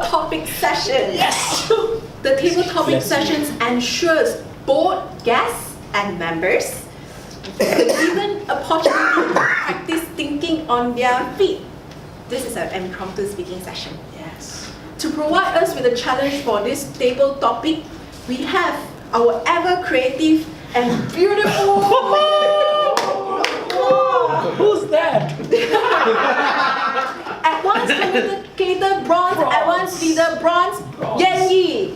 topic session. Yes! The table topic sessions ensures both guests and members the given opportunity to practice thinking on their feet. This is an impromptu speaking session. Yes. To provide us with a challenge for this table topic, we have our ever creative and beautiful Who's that? advanced communicator bronze, advanced leader bronze, Yan Yi.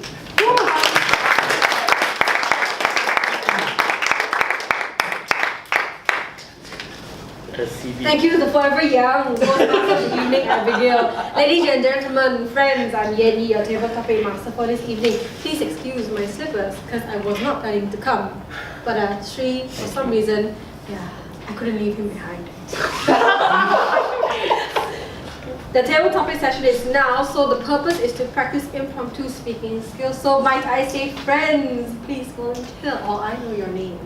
Thank you, the forever young, Toastmasters evening Abigail. Ladies and gentlemen, friends, I'm Yan Yi, your table topic master for this evening. Please excuse my slippers, because I was not planning to come. But Sri, for some reason, I couldn't leave him behind. The table topic session is now, so the purpose is to practice impromptu speaking skills. So might I say, friends, please volunteer, or I know your name.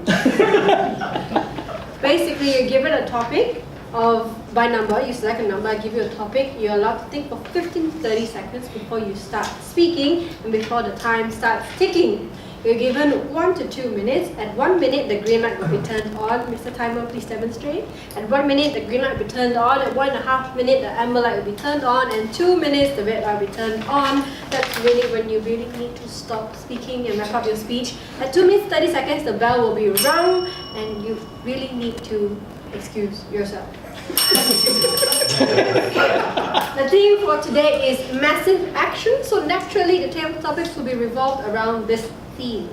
Basically, you're given a topic by number. You select a number, I give you a topic. You're allowed to think for 15 to 30 seconds before you start speaking and before the time starts ticking. You're given 1 to 2 minutes. At 1 minute, the green light will be turned on. Mr. Timer, please demonstrate. At 1 minute, the green light will be turned on. At 1.5 minutes, the amber light will be turned on. And 2 minutes, the red light will be turned on. That's really when you really need to stop speaking and wrap up your speech. At 2 minutes, 30 seconds, the bell will be rung, and you really need to excuse yourself. The theme for today is massive action, so naturally the table topics will be revolved around this theme.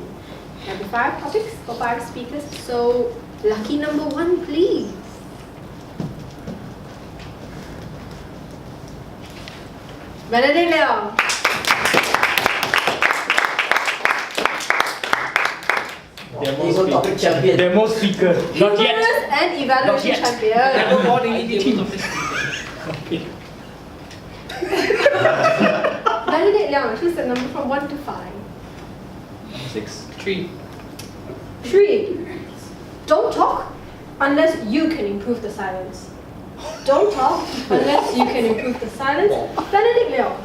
There'll be 5 topics for 5 speakers, so lucky number 1, please. Benedict Leong. Demo speaker. Not yet. Humorous and evaluation champion. Never more than 18. Benedict Leong, choose a number from 1 to 5. 6. 3. 3. Don't talk unless you can improve the silence. Don't talk unless you can improve the silence. Benedict Leong.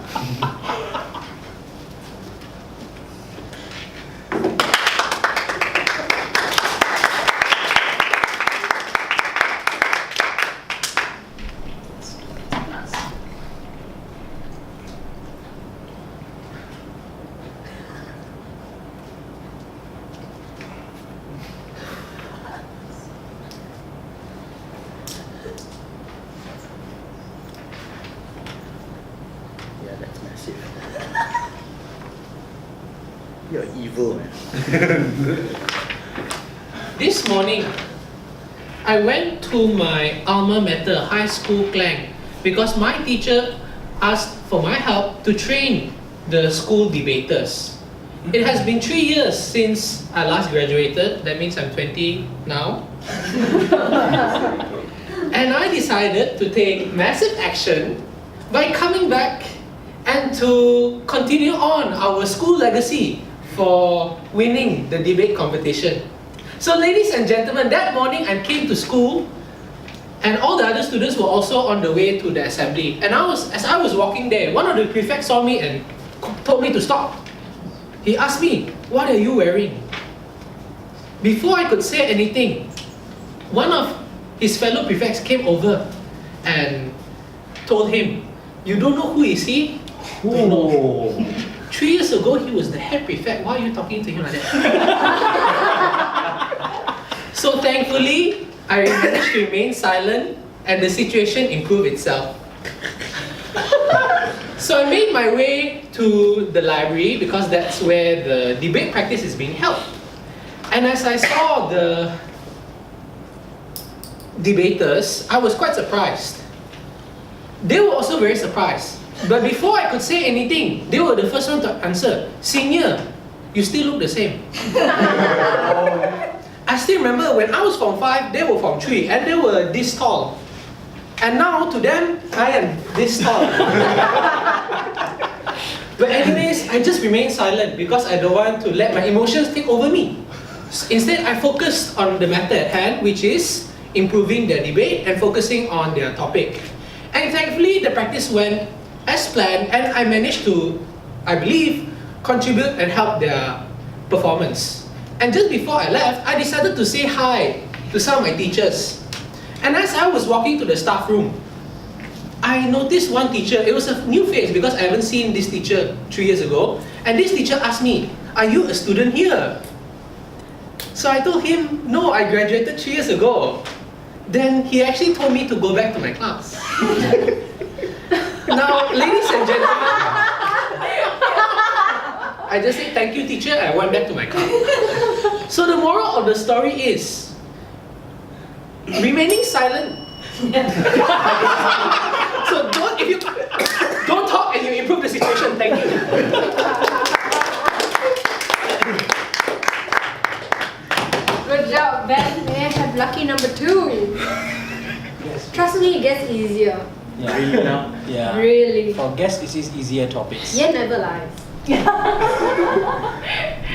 Yeah, that's massive. You're evil, man. This morning, I went to my alma mater, high school clan, because my teacher asked for my help to train the school debaters. It has been 3 years since I last graduated, that means I'm 20 now. And I decided to take massive action by coming back and to continue on our school legacy for winning the debate competition. So ladies and gentlemen, that morning I came to school and all the other students were also on the way to the assembly. And as I was walking there, one of the prefects saw me and told me to stop. He asked me, "What are you wearing?" Before I could say anything, one of his fellow prefects came over and told him, "You don't know who is he?" Oh. 3 years ago, he was the head prefect. Why are you talking to him like that? So thankfully, I managed to remain silent and the situation improved itself. So I made my way to the library because that's where the debate practice is being held. And as I saw the debaters, I was quite surprised. They were also very surprised. But before I could say anything, they were the first one to answer, "Senior, you still look the same." I still remember when I was Form 5, they were Form 3, and they were this tall. And now to them, I am this tall. But anyways, I just remained silent because I don't want to let my emotions take over me. Instead, I focused on the matter at hand, which is improving their debate and focusing on their topic. And thankfully, the practice went as planned, and I managed to, I believe, contribute and help their performance. And just before I left, I decided to say hi to some of my teachers. And as I was walking to the staff room, I noticed one teacher. It was a new face because I haven't seen this teacher 3 years ago. And this teacher asked me, "Are you a student here?" So I told him, "No, I graduated 3 years ago." Then he actually told me to go back to my class. Now, ladies and gentlemen, I just said thank you, teacher, and I went back to my class. So the moral of the story is remaining silent. So don't talk and you improve the situation. Thank you. Good job, Ben. May I have lucky number 2? Trust me, it gets easier. Yeah. Really now? Yeah. Really. For guests, this is easier topics. Yeah, never lies.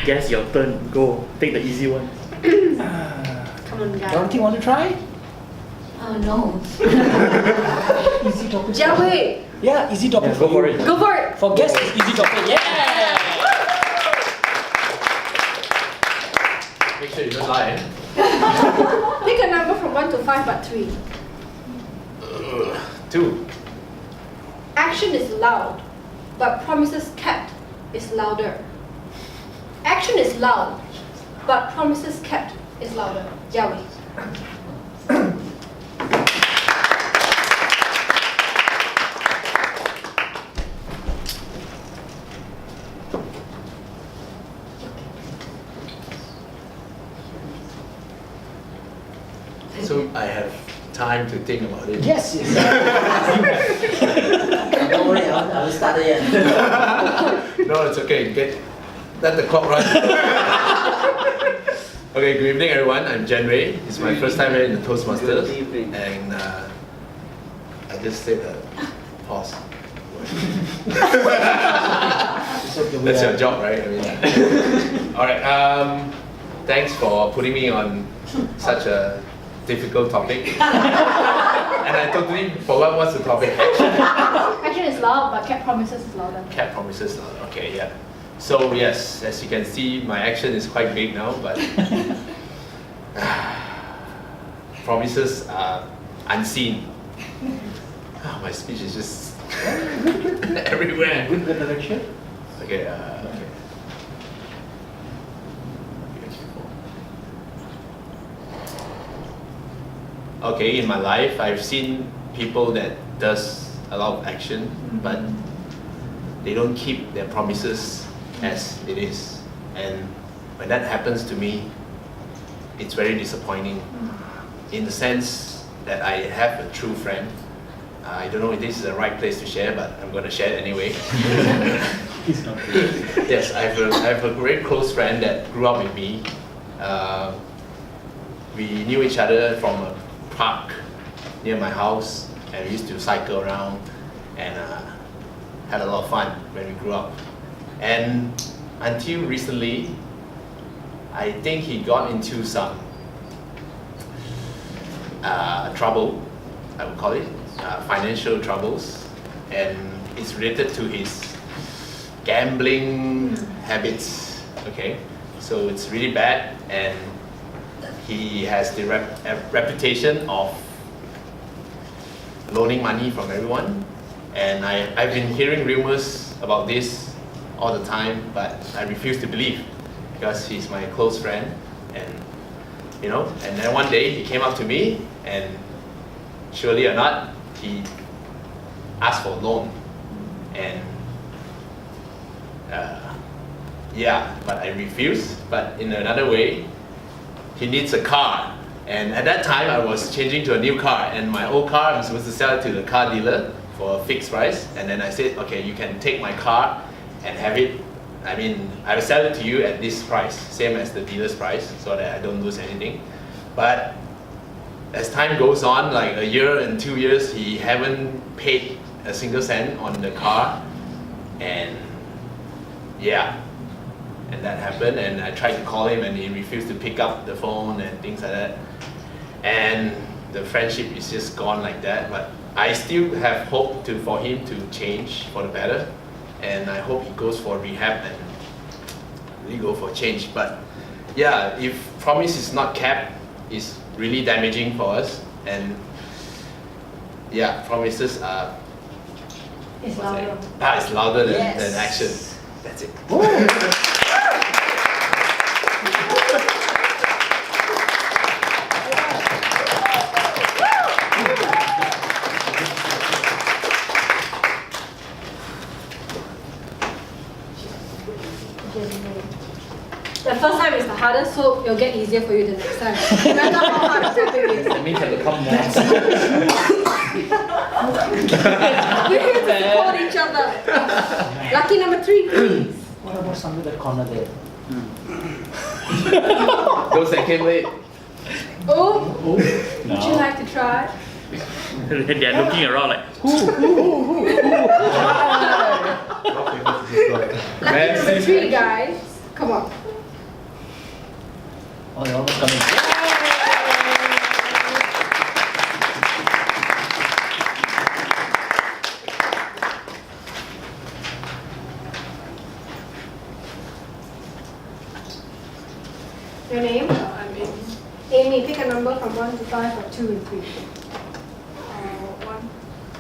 Guess your turn. Go. Take the easy one. Come on, guys. Don't you want to try? Oh no. Easy topic. Jiawei, Yeah, easy topic Yeah, go for you. it. go for it. For guests, it's easy topic. Yeah. Make sure you don't lie. Pick a number from 1 to 5, but 3. 2. Action is loud, but promises kept is louder. Action is loud, but promises kept is louder. Jiawei. So I have time to think about it. Yes. Yes. Don't worry, I will start again. No, it's okay. Let the clock run. Okay, good evening everyone. I'm Jalan. It's my first time here in the Toastmasters. Good evening. And I just said pause. That's your job, right? I mean, alright, thanks for putting me on such a difficult topic. And I totally forgot what's the topic. Action is loud, but kept promises is louder. Cat promises. Okay, yeah. So yes, as you can see, my action is quite big now, but promises are unseen. My speech is just everywhere. Good direction. Okay. Okay, in my life, I've seen people that does a lot of action, but they don't keep their promises as it is. And when that happens to me, it's very disappointing. In the sense that I have a true friend. I don't know if this is the right place to share, but I'm going to share it anyway. It's not good. Yes, I have a very close friend that grew up with me. We knew each other from a park near my house, and we used to cycle around and had a lot of fun when we grew up. And until recently, I think he got into some trouble, I would call it, financial troubles, and it's related to his gambling habits. Okay, so it's really bad, and he has the reputation of loaning money from everyone. And I've been hearing rumors about this all the time, but I refuse to believe because he's my close friend, and you know. And then one day he came up to me, and surely or not, he asked for a loan, and yeah, but I refused. But in another way, he needs a car, and at that time I was changing to a new car, and my old car I'm supposed to sell it to the car dealer for a fixed price. And then I said, okay, you can take my car and have it. I mean, I will sell it to you at this price, same as the dealer's price, so that I don't lose anything. But as time goes on, like a year and 2 years, he haven't paid a single cent on the car, and yeah, and that happened. And I tried to call him, and he refused to pick up the phone and things like that. And the friendship is just gone like that. But I still have hope for him to change for the better, and I hope he goes for rehab and really go for change. But yeah, if promise is not kept, it's really damaging for us. And yeah, promises are It's louder. It's louder than Yes. action. That's it. The first time is the hardest, so it'll get easier for you the next time. No matter how hard the topic is. That means I have to come more. We're here to support each other. Lucky number 3, please. What about something that corner there? Those that came late. Oh, Oh, would you like to try? They're looking around like, Lucky number 3, guys. Come on. Oh, you're almost coming. Your name? I'm Amy. Amy, pick a number from 1 to 5 or 2 and 3. 1.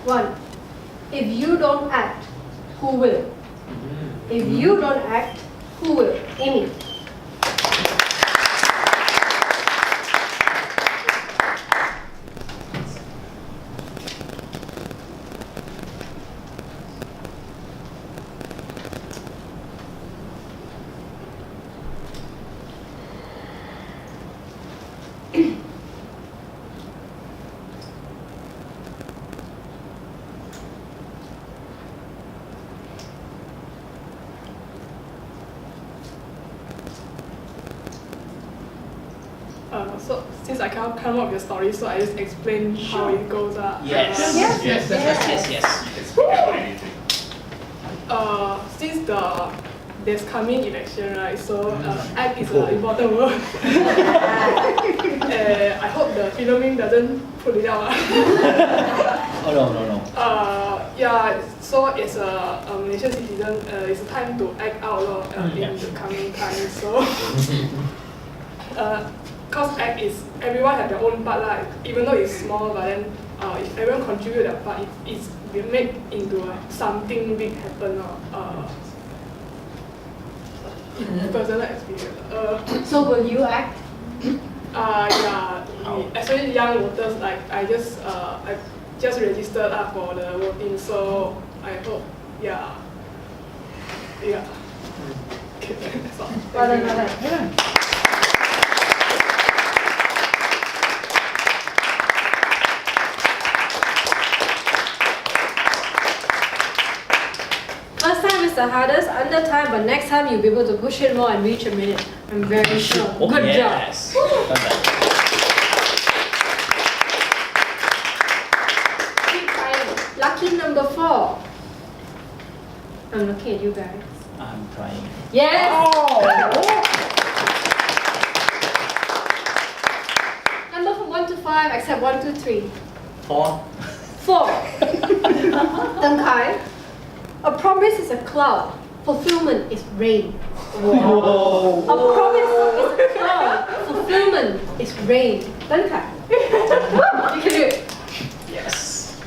1. If you don't act, who will? If you don't act, who will? Amy. So since I can't come up with a story, so I just explain how it goes. Yes. Yes. Since there's coming election, right? So act is an important word. I hope the filming doesn't put it out. Oh, no. Yeah. So as a Malaysian citizen, it's time to act out in the coming time. So. Cause act is everyone have their own part lah. Even though it's small, but then if everyone contribute their part, it's will make into something big happen. Personal experience. So will you act? Yeah. Especially young voters, like I just registered up for the voting, so I hope, yeah. Okay, that's all. Well done. First time is the hardest, under time, but next time you'll be able to push it more and reach a minute. I'm very sure. Oh, Good yes. job. Well done. Keep trying. Lucky number 4. I'm looking at you guys. I'm trying. Yes! Number from 1 to 5, except 1, 2, 3. 4. 4. Deng Kai. A promise is a cloud. Fulfillment is rain. Whoa. A promise is a cloud. Fulfillment is rain. Deng Kai. You can do it. Yes.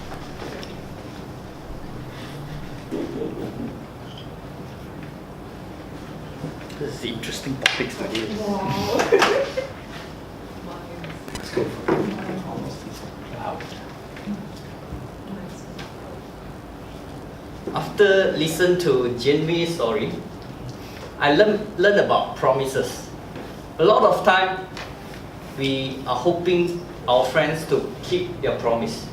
this is interesting topics today. Let's go for it. Wow. After listen to Jinmi's story, I learn about promises. A lot of time, we are hoping our friends to keep their promise,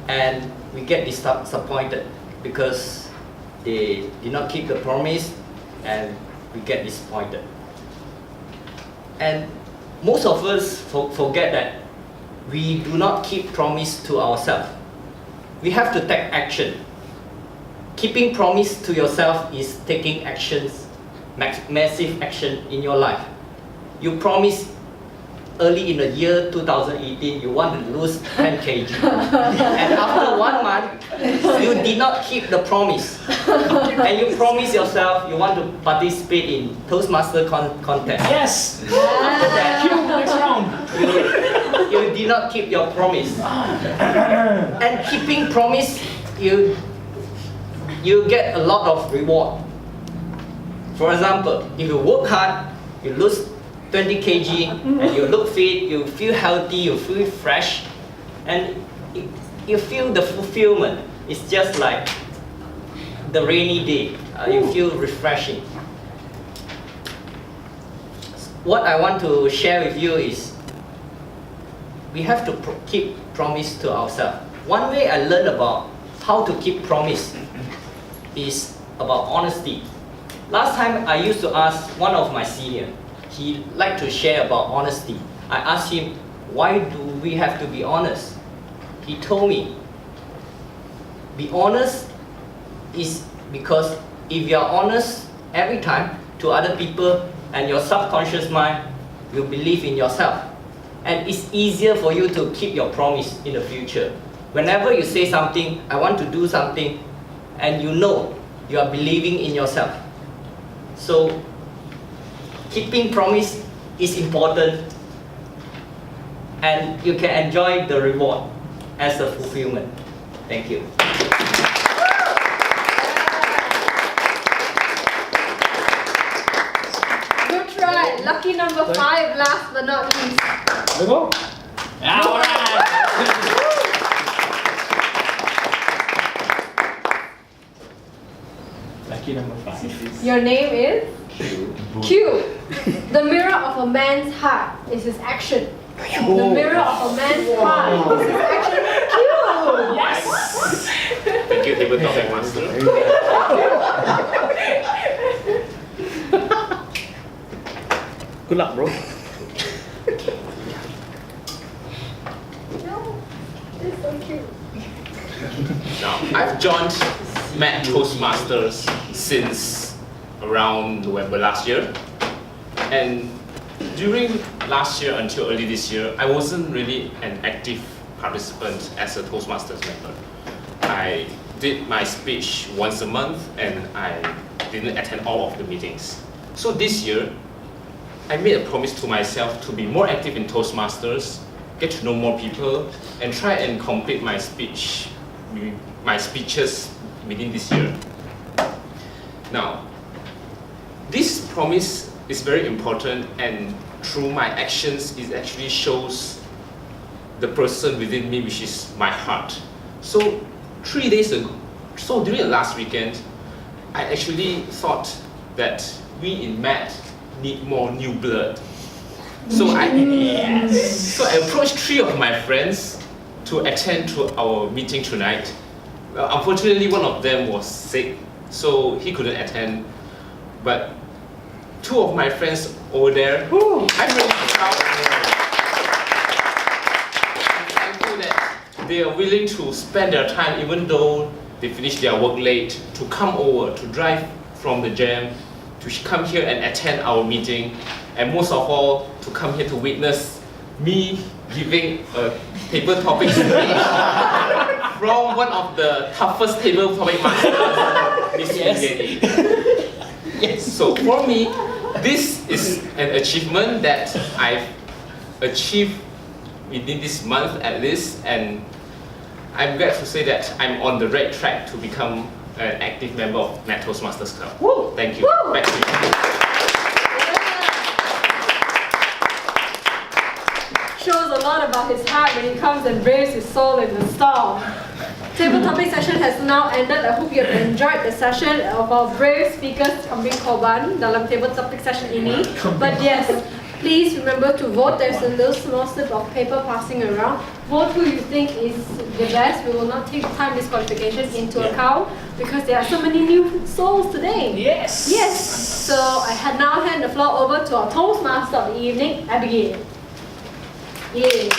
and we get disappointed because they did not keep the promise, and we get disappointed. And most of us forget that we do not keep promise to ourselves. We have to take action. Keeping promise to yourself is taking actions, massive action in your life. You promise early in the year 2018, you want to lose 10 kg. And after 1 month, you did not keep the promise. And you promise yourself you want to participate in Toastmaster contest. Yes! After that, Next round! you did not keep your promise. And keeping promise, you get a lot of reward. For example, if you work hard, you lose 20 kg, and you look fit, you feel healthy, you feel fresh, and you feel the fulfillment. It's just like the rainy day. You feel refreshing. What I want to share with you is we have to keep promise to ourselves. One way I learned about how to keep promise is about honesty. Last time I used to ask one of my seniors, he liked to share about honesty. I asked him, why do we have to be honest? He told me, be honest is because if you are honest every time to other people and your subconscious mind will believe in yourself. And it's easier for you to keep your promise in the future. Whenever you say something, I want to do something, and you know you are believing in yourself. So keeping promise is important, and you can enjoy the reward as a fulfillment. Thank you. Good try. Lucky number 5, last but not least. There we go. Alright! Lucky number 5. Your name is? Q. The mirror of a man's heart is his action. The mirror of a man's heart is his action. Q. Yes! Thank you, table topic master. Good luck, bro. No, it's so cute. Now, I've joined Toastmasters since around November last year. And during last year until early this year, I wasn't really an active participant as a Toastmasters member. I did my speech once a month and I didn't attend all of the meetings. So this year, I made a promise to myself to be more active in Toastmasters, get to know more people, and try and complete my speeches within this year. Now, this promise is very important, and through my actions, it actually shows the person within me, which is my heart. So 3 days ago, so during the last weekend, I actually thought that we in Math need more new blood. So I approached 3 of my friends to attend to our meeting tonight. Well, unfortunately, one of them was sick, so he couldn't attend. But 2 of my friends over there, I'm really proud. I'm thankful that they are willing to spend their time, even though they finish their work late, to come over, to drive from the jam, to come here and attend our meeting, and most of all, to come here to witness me giving a table topic speech from one of the toughest table topic masters, Miss Yeni. Yes. So for me, this is an achievement that I've achieved within this month at least, and I'm glad to say that I'm on the right track to become an active member of Toastmasters Club. Woo! Thank you. Woo! Back to you. Shows a lot about his heart when he comes and braves his soul in the storm. Table topic session has now ended. I hope you have enjoyed the session of our brave speakers kambing korban dalam table topic session ini. But yes, please remember to vote. There's a little small slip of paper passing around. Vote who you think is the best. We will not take time disqualification into account because there are so many new souls today. Yes! Yes. So I now hand the floor over to our Toastmaster of the evening, Abigail. Yay.